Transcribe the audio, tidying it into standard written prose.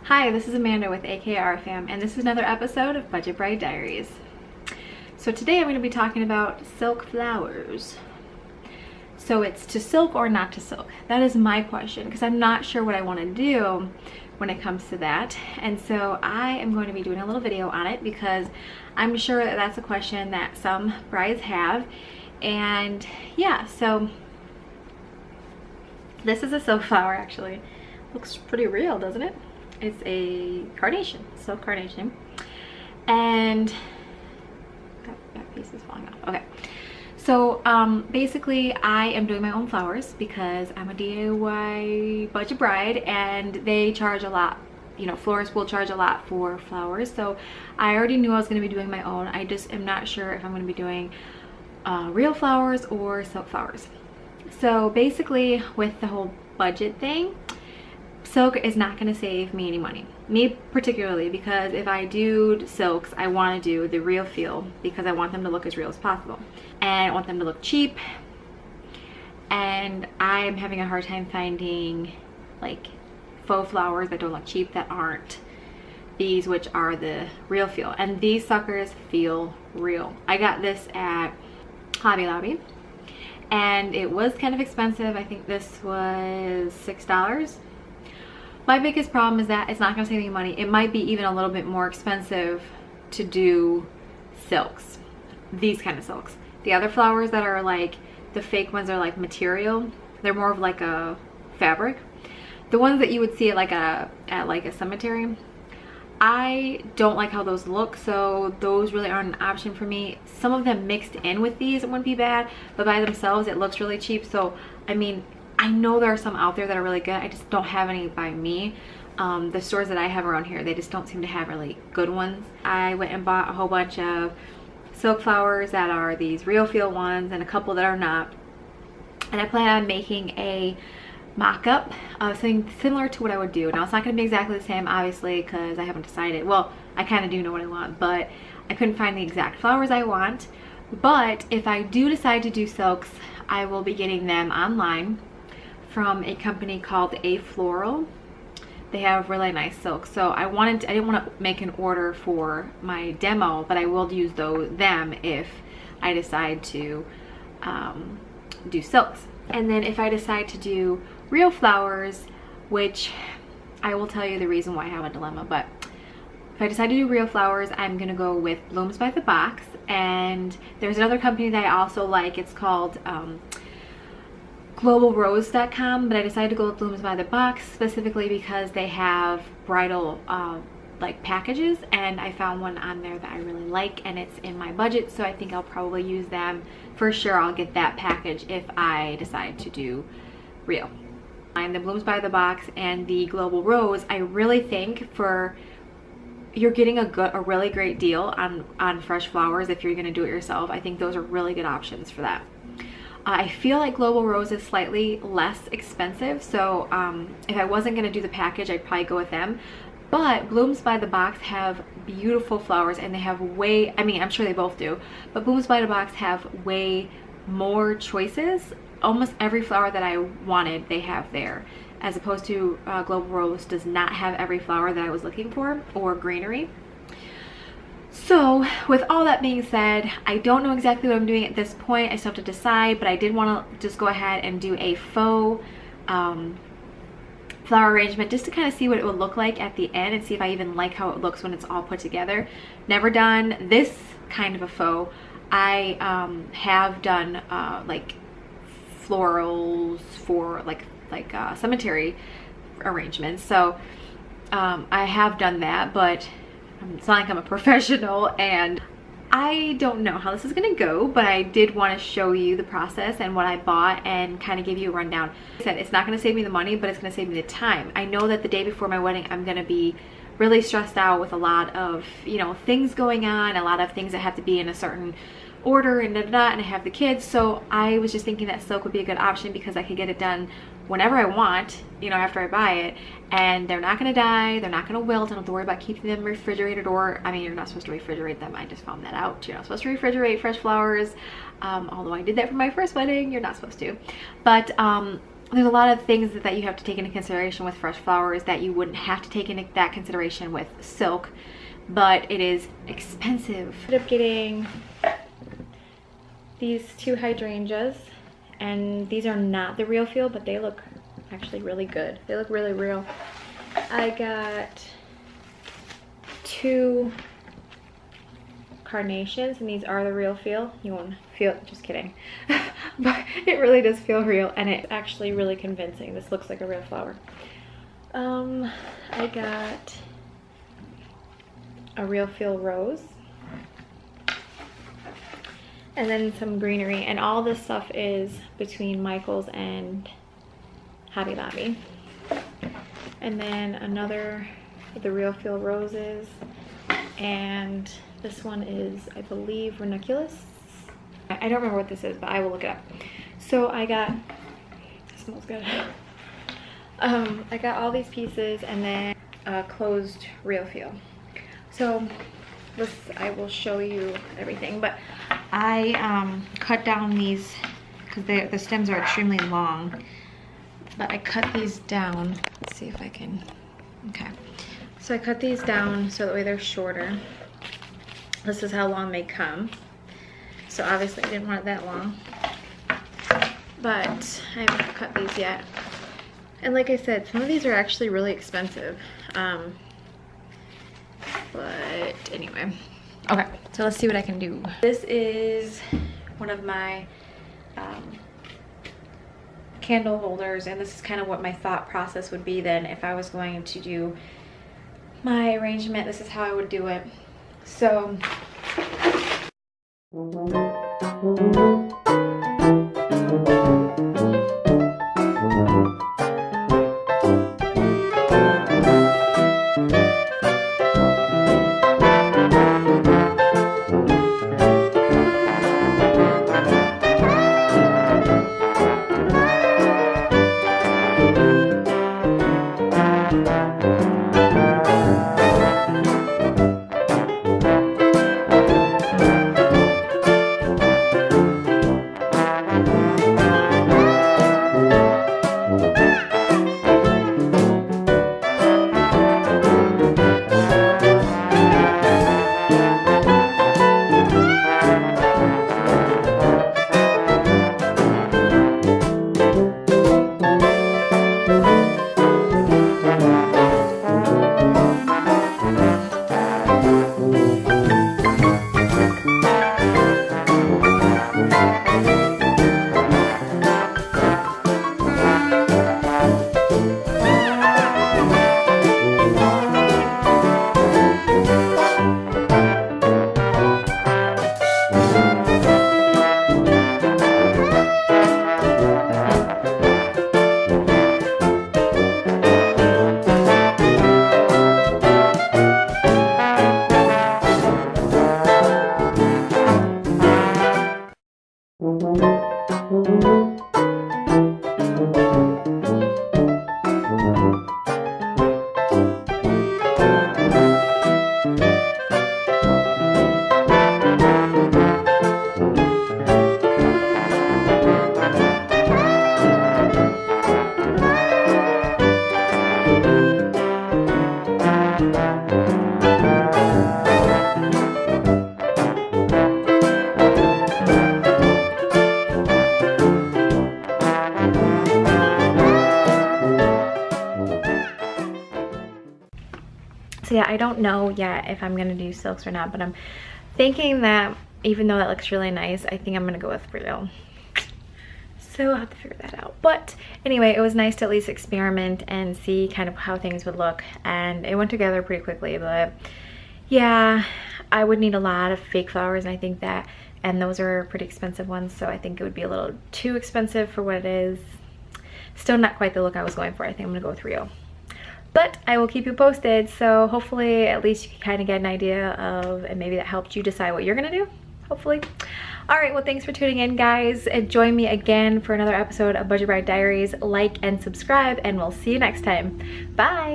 Hi, this is Amanda with AKR Fam, and this is another episode of Bugdet Bride Diaries. So today I'm going to be talking about silk flowers. So it's to silk or not to silk? That is my question, because I'm not sure what I want to do when it comes to that. And so I am going to be doing a little video on it because I'm sure that that's a question that some brides have. And yeah, so this is a silk flower actually. Looks pretty real, doesn't it? It's a carnation, silk carnation, and that piece is falling off. Okay, so basically I am doing my own flowers because I'm a DIY budget bride and they charge a lot. You know, florists will charge a lot for flowers, so I already knew I was going to be doing my own. I just am not sure if I'm going to be doing real flowers or silk flowers. So basically with the whole budget thing, silk is not going to save me any money. Me particularly, because if I do silks, I want to do the real feel because I want them to look as real as possible. And I want them to look cheap. And I am having a hard time finding like faux flowers that don't look cheap that aren't these, which are the real feel. And these suckers feel real. I got this at Hobby Lobby. And it was kind of expensive. I think this was $6. My biggest problem is that it's not going to save me money. It might be even a little bit more expensive to do silks, these kind of silks. The other flowers that are like, the fake ones are like material. They're more of like a fabric. The ones that you would see at like a cemetery, I don't like how those look, so those really aren't an option for me. Some of them mixed in with these, it wouldn't be bad, but by themselves it looks really cheap. So I mean, I know there are some out there that are really good. I just don't have any by me. The stores that I have around here, they just don't seem to have really good ones. I went and bought a whole bunch of silk flowers that are these real feel ones and a couple that are not. And I plan on making a mock-up of something similar to what I would do. Now it's not going to be exactly the same, obviously, because I haven't decided. Well, I kind of do know what I want, but I couldn't find the exact flowers I want. But if I do decide to do silks, I will be getting them online from a company called A Floral. They have really nice silk. So I didn't want to make an order for my demo, but I will use them if I decide to do silks. And then if I decide to do real flowers, which I will tell you the reason why I have a dilemma, but if I decide to do real flowers, I'm gonna go with Blooms by the Box. And there's another company that I also like. It's called globalrose.com, but I decided to go with Blooms by the Box specifically because they have bridal like packages, and I found one on there that I really like and it's in my budget, so I think I'll probably use them. For sure I'll get that package if I decide to do real. And the Blooms by the Box and the Global Rose, I really think you're getting a really great deal on fresh flowers if you're going to do it yourself. I think those are really good options for that. I feel like Global Rose is slightly less expensive, so if I wasn't going to do the package, I'd probably go with them. But Blooms by the Box have beautiful flowers, and they have I mean, I'm sure they both do, but Blooms by the Box have way more choices. Almost every flower that I wanted, they have there, as opposed to Global Rose does not have every flower that I was looking for, or greenery. So with all that being said, I don't know exactly what I'm doing at this point. I still have to decide, but I did want to just go ahead and do a faux flower arrangement just to kind of see what it would look like at the end and see if I even like how it looks when it's all put together. Never done this kind of a faux. I have done like florals for like cemetery arrangements, so I have done that, but it's not like I'm a professional, and I don't know how this is gonna go, but I did want to show you the process and what I bought and kind of give you a rundown. Like I said, it's not gonna save me the money, but it's gonna save me the time. I know that the day before my wedding, I'm gonna be really stressed out with a lot of, you know, things going on, a lot of things that have to be in a certain order and and I have the kids. So I was just thinking that silk would be a good option because I could get it done whenever I want, you know, after I buy it, and they're not gonna die, they're not gonna wilt. I don't have to worry about keeping them refrigerated, or I mean, you're not supposed to refrigerate them. I just found that out. You're not supposed to refrigerate fresh flowers, although I did that for my first wedding. You're not supposed to, but there's a lot of things that you have to take into consideration with fresh flowers that you wouldn't have to take into that consideration with silk, but it is expensive. I ended up getting these 2 hydrangeas, and these are not the real feel, but they look actually really good. They look really real. I got 2 carnations, and these are the real feel. You won't feel it, just kidding. But it really does feel real, and it's actually really convincing. This looks like a real flower. I got a real feel rose, and then some greenery, and all this stuff is between Michael's and Hobby Lobby. And then another of the real feel roses, and this one is, I believe, ranunculus. I don't remember what this is, but I will look it up. So I got, it smells good. I got all these pieces, and then a closed real feel. So this, I will show you everything, but I cut down these because the stems are extremely long, but I cut these down. Let's see if I can, okay. So I cut these down so that way they're shorter. This is how long they come. So obviously I didn't want it that long, but I haven't cut these yet. And like I said, some of these are actually really expensive. But anyway, okay, so let's see what I can do. This is one of my candle holders, and this is kind of what my thought process would be then if I was going to do my arrangement. This is how I would do it. So yeah, I don't know yet if I'm gonna do silks or not, but I'm thinking that even though that looks really nice, I think I'm gonna go with real. So I'll have to figure that out. But anyway, it was nice to at least experiment and see kind of how things would look, and it went together pretty quickly. But yeah, I would need a lot of fake flowers, and I think that, and those are pretty expensive ones, so I think it would be a little too expensive for what it is. Still not quite the look I was going for. I think I'm gonna go with real. But I will keep you posted, so hopefully at least you can kind of get an idea of, and maybe that helped you decide what you're gonna do, hopefully. All right, well, thanks for tuning in, guys. Join me again for another episode of Bugdet Bride Diaries. Like and subscribe, and we'll see you next time. Bye.